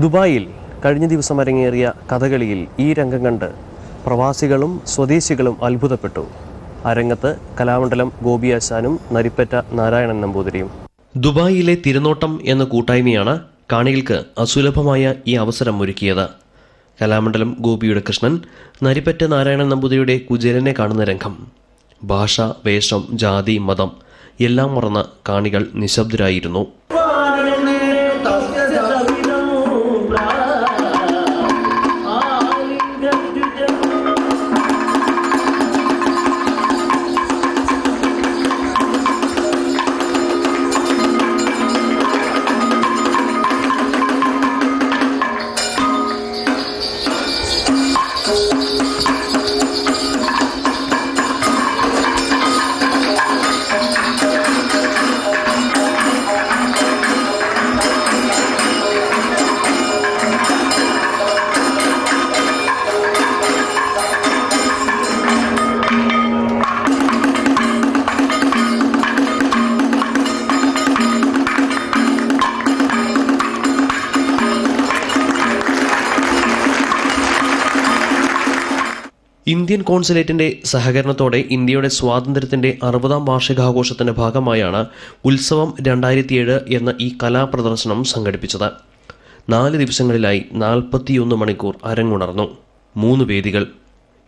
ദുബായിൽ കഴിഞ്ഞ ദിവസം അരങ്ങേറിയ കഥകളിയിൽ ഈ രംഗം കണ്ട് പ്രവാസികളും സ്വദേശികളും അത്ഭുതപ്പെട്ടു. അരങ്ങത്ത് കലാമണ്ഡലം ഗോപിയാശാനും നരിപ്പറ്റ നാരായണൻ നമ്പൂതിരിയും. ദുബായിലെ തിരുനോട്ടം എന്ന കൂട്ടായ്മയാണ് കാണികൾക്ക് അസുലഭമായ ഈ അവസരം ഒരുക്കിയത്. കലാമണ്ഡലം ഗോപിയുടെ കൃഷ്ണൻ, നരിപ്പറ്റ നാരായണൻ നമ്പൂതിരിയുടെ കുചേലനെ കാണുന്ന രംഗം. ഭാഷ, വേഷം, ജാതി, മതം എല്ലാം മറന്ന് കാണികൾ നിശബ്ദരായിരുന്നു. ഇന്ത്യൻ കോൺസുലേറ്റിന്റെ സഹകരണത്തോടെ ഇന്ത്യയുടെ സ്വാതന്ത്ര്യത്തിന്റെ 60ാം വാർഷികാഘോഷത്തിന്റെ ഭാഗമായാണ് ഉത്സവം 2007 എന്ന ഈ കലാപ്രദർശനം സംഘടിപ്പിച്ചത്. 4 ദിവസങ്ങളിലായി 41 മണിക്കൂർ അരങ്ങുണർന്നു. 3 വേദികൾ.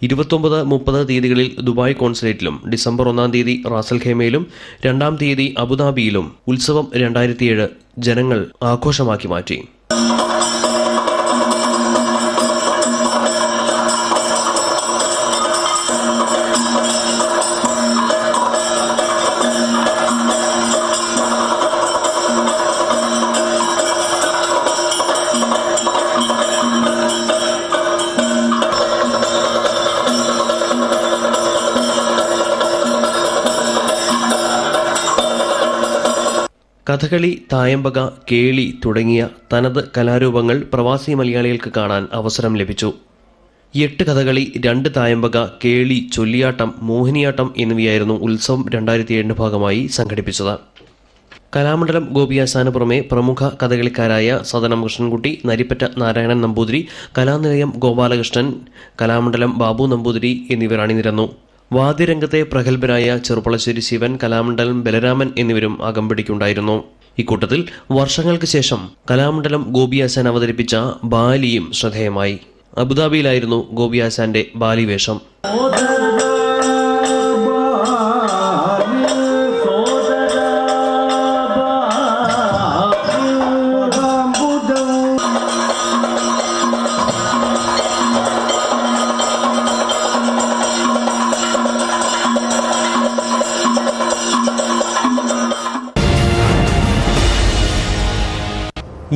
29, 30 തീയതികളിൽ ദുബായ് കോൺസുലേറ്റിലും ഡിസംബർ 1-ാം തീയതി റാസൽ ഖൈമയിലും 2-ാം തീയതി അബുദാബിയിലും ഉത്സവം 2007 ജനങ്ങൾ ആഘോഷമാക്കി മാറ്റി. കഥകളി, തായമ്പക, കേളി തുടങ്ങിയ തനത് കലാരൂപങ്ങൾ പ്രവാസി മലയാളികൾക്ക് കാണാൻ അവസരം ലഭിച്ചു. 8 കഥകളി, 2 തായമ്പക, കേളി, ചൊല്ലിയാട്ടം, മോഹിനിയാട്ടം എന്നിവയായിരുന്നു ഉത്സവം 2007 ഭാഗമായി സംഘടിപ്പിച്ചത്. കലാമണ്ഡലം ഗോപിയാശാന് പുറമെ പ്രമുഖ കഥകളിക്കാരായ സദനം കൃഷ്ണൻകുട്ടി, നരിപ്പറ്റ നാരായണൻ നമ്പൂതിരി, കലാനിലയം ഗോപാലകൃഷ്ണൻ, കലാമണ്ഡലം ബാബു നമ്പൂതിരി എന്നിവർ അണിനിരന്നു. വാദ്യരംഗത്തെ പ്രഗത്ഭരായ ചെറുപ്പളശ്ശേരി ശിവൻ, കലാമണ്ഡലം ബലരാമൻ എന്നിവരും അകമ്പടിക്കുണ്ടായിരുന്നു. ഇക്കൂട്ടത്തിൽ വർഷങ്ങൾക്ക് ശേഷം കലാമണ്ഡലം ഗോപിയാശാൻ അവതരിപ്പിച്ച ബാലിയും ശ്രദ്ധേയമായി. അബുദാബിയിലായിരുന്നു ഗോപിയാശാന്റെ ബാലിവേഷം.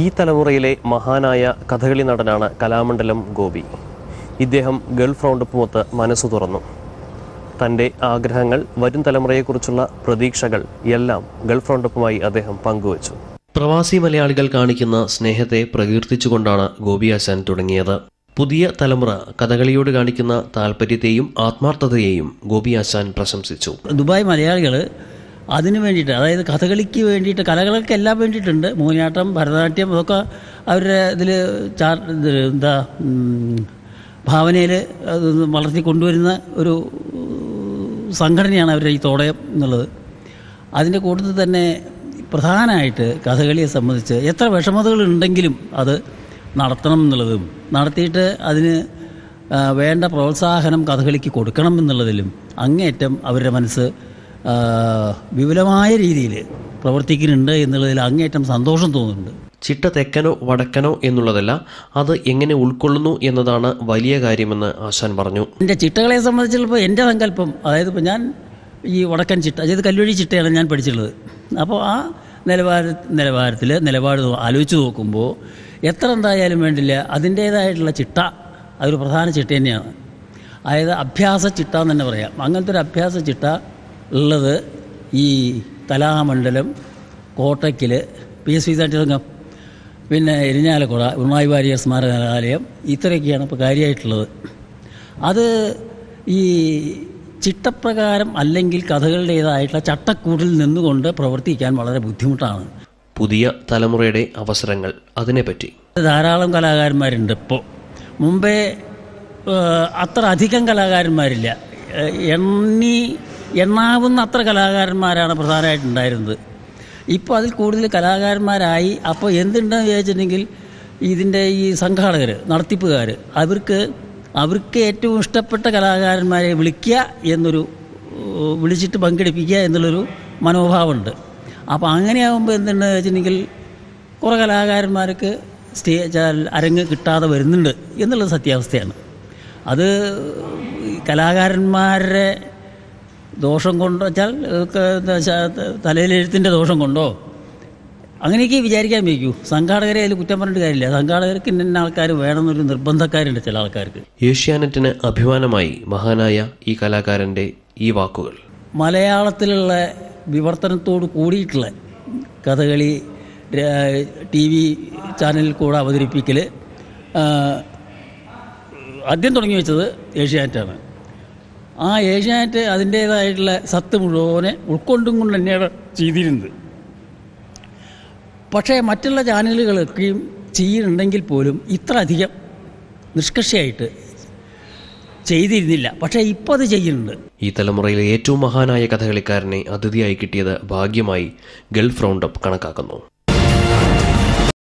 ഈ തലമുറയിലെ മഹാനായ കഥകളി നടനാണ് കലാമണ്ഡലം ഗോപി. ഇദ്ദേഹം ഗൾഫ് റൗണ്ടപ്പുമൊത്ത് മനസ്സു തുറന്നു. തൻ്റെ ആഗ്രഹങ്ങൾ, വരും തലമുറയെക്കുറിച്ചുള്ള പ്രതീക്ഷകൾ എല്ലാം ഗൾഫ് റൗണ്ടപ്പുമായി അദ്ദേഹം പങ്കുവച്ചു. പ്രവാസി മലയാളികൾ കാണിക്കുന്ന സ്നേഹത്തെ പ്രകീർത്തിച്ചുകൊണ്ടാണ് ഗോപിയാശാൻ തുടങ്ങിയത്. പുതിയ തലമുറ കഥകളിയോട് കാണിക്കുന്ന താല്പര്യത്തെയും ആത്മാർത്ഥതയെയും ഗോപിയാശാൻ പ്രശംസിച്ചു. ദുബായ് മലയാളികൾ അതിന് വേണ്ടിയിട്ട്, അതായത് കഥകളിക്ക് വേണ്ടിയിട്ട്, കലകളൊക്കെ എല്ലാം വേണ്ടിയിട്ടുണ്ട്. മോഹിനിയാട്ടം, ഭരതനാട്യം, അതൊക്കെ അവരുടെ ഇതിൽ ഭാവനയിൽ വളർത്തി കൊണ്ടുവരുന്ന ഒരു സംഘടനയാണ് അവരുടെ ഈ തോടയം എന്നുള്ളത്. അതിൻ്റെ കൂട്ടത്തിൽ തന്നെ പ്രധാനമായിട്ട് കഥകളിയെ സംബന്ധിച്ച് എത്ര വിഷമതകളുണ്ടെങ്കിലും അത് നടത്തണം എന്നുള്ളതും, നടത്തിയിട്ട് അതിന് വേണ്ട പ്രോത്സാഹനം കഥകളിക്ക് കൊടുക്കണം എന്നുള്ളതിലും അങ്ങേയറ്റം അവരുടെ മനസ്സ് വിപുലമായ രീതിയിൽ പ്രവർത്തിക്കുന്നുണ്ട് എന്നുള്ളതിൽ അങ്ങേയറ്റം സന്തോഷം തോന്നുന്നുണ്ട്. ചിട്ട തെക്കനോ വടക്കനോ എന്നുള്ളതല്ല, അത് എങ്ങനെ ഉൾക്കൊള്ളുന്നു എന്നതാണ് വലിയ കാര്യമെന്ന് ആശാൻ പറഞ്ഞു. എൻ്റെ ചിട്ടകളെ സംബന്ധിച്ചുള്ളപ്പോൾ എൻ്റെ സങ്കല്പം, അതായത് ഇപ്പോൾ ഞാൻ ഈ വടക്കൻ ചിട്ട, അതായത് കല്ലുവഴി ചിട്ടയാണ് ഞാൻ പഠിച്ചിട്ടുള്ളത്. അപ്പോൾ ആ നിലപാട് ആലോചിച്ച് നോക്കുമ്പോൾ എത്ര എന്തായാലും വേണ്ടില്ല, അതിൻ്റേതായിട്ടുള്ള ചിട്ട അതൊരു പ്രധാന ചിട്ട തന്നെയാണ്. അതായത് അഭ്യാസ ചിട്ട എന്ന് തന്നെ പറയാം. അങ്ങനത്തെ ഒരു അഭ്യാസ ചിട്ട ഉള്ളത് ഈ കലാമണ്ഡലം, കോട്ടയ്ക്കൽ, PS സംഘം, പിന്നെ ഇരിഞ്ഞാലക്കുട ഉണ്ണായി വാര്യർ സ്മാരകാലയം, ഇത്രയൊക്കെയാണ് ഇപ്പോൾ കാര്യമായിട്ടുള്ളത്. അത് ഈ ചിട്ടപ്രകാരം അല്ലെങ്കിൽ കഥകളുടേതായിട്ടുള്ള ചട്ടക്കൂടിൽ നിന്നുകൊണ്ട് പ്രവർത്തിക്കാൻ വളരെ ബുദ്ധിമുട്ടാണ്. പുതിയ തലമുറയുടെ അവസരങ്ങൾ, അതിനെപ്പറ്റി. ധാരാളം കലാകാരന്മാരുണ്ട് ഇപ്പോൾ. മുമ്പേ അത്ര അധികം കലാകാരന്മാരില്ല. എണ്ണാവുന്ന അത്ര കലാകാരന്മാരാണ് പ്രധാനമായിട്ടുണ്ടായിരുന്നത്. ഇപ്പോൾ അതിൽ കൂടുതൽ കലാകാരന്മാരായി. അപ്പോൾ എന്തുണ്ടെന്ന് വിചാരിച്ചിട്ടുണ്ടെങ്കിൽ ഇതിൻ്റെ ഈ സംഘാടകർ, നടത്തിപ്പുകാർ, അവർക്ക് ഏറ്റവും ഇഷ്ടപ്പെട്ട കലാകാരന്മാരെ വിളിച്ചിട്ട് പങ്കെടുപ്പിക്കുക എന്നുള്ളൊരു മനോഭാവമുണ്ട്. അപ്പോൾ അങ്ങനെയാകുമ്പോൾ എന്തുണ്ടെന്ന് വെച്ചിട്ടുണ്ടെങ്കിൽ കുറേ കലാകാരന്മാർക്ക് അരങ്ങ് കിട്ടാതെ വരുന്നുണ്ട് എന്നുള്ളത് സത്യാവസ്ഥയാണ്. അത് കലാകാരന്മാരുടെ ദോഷം കൊണ്ടോ വെച്ചാൽ തലയിലെഴുത്തിൻ്റെ ദോഷം കൊണ്ടോ അങ്ങനെയൊക്കെ വിചാരിക്കാൻ വയ്ക്കൂ. സംഘാടകരെ അതിൽ കുറ്റം പറഞ്ഞിട്ട് കാര്യമില്ല. സംഘാടകർക്ക് ഇന്ന ആൾക്കാർ വേണമെന്നൊരു നിർബന്ധക്കാരുണ്ട് ചില ആൾക്കാർക്ക്. ഏഷ്യാനെറ്റിന് അഭിമാനമായി മഹാനായ ഈ കലാകാരൻ്റെ ഈ വാക്കുകൾ. മലയാളത്തിലുള്ള വിവർത്തനത്തോട് കൂടിയിട്ടുള്ള കഥകളി TV ചാനലിൽ കൂടെ അവതരിപ്പിക്കൽ ആദ്യം തുടങ്ങി വെച്ചത് ഏഷ്യാനെറ്റാണ്. ആ ഏഷ്യാനെറ്റ് അതിൻ്റേതായിട്ടുള്ള സത്ത് മുഴുവനെ ഉൾക്കൊണ്ടും കൊണ്ട് തന്നെയാണ് ചെയ്തിരുന്നത്. പക്ഷേ മറ്റുള്ള ചാനലുകളൊക്കെയും ചെയ്യുന്നുണ്ടെങ്കിൽ പോലും ഇത്ര അധികം നിഷ്കർഷയായിട്ട് ചെയ്തിരുന്നില്ല. പക്ഷേ ഇപ്പോൾ അത് ചെയ്യുന്നുണ്ട്. ഈ തലമുറയിലെ ഏറ്റവും മഹാനായ കഥകളിക്കാരനെ അതിഥിയായി കിട്ടിയത് ഭാഗ്യമായി ഗൾഫ് റൗണ്ടപ്പ് കണക്കാക്കുന്നു.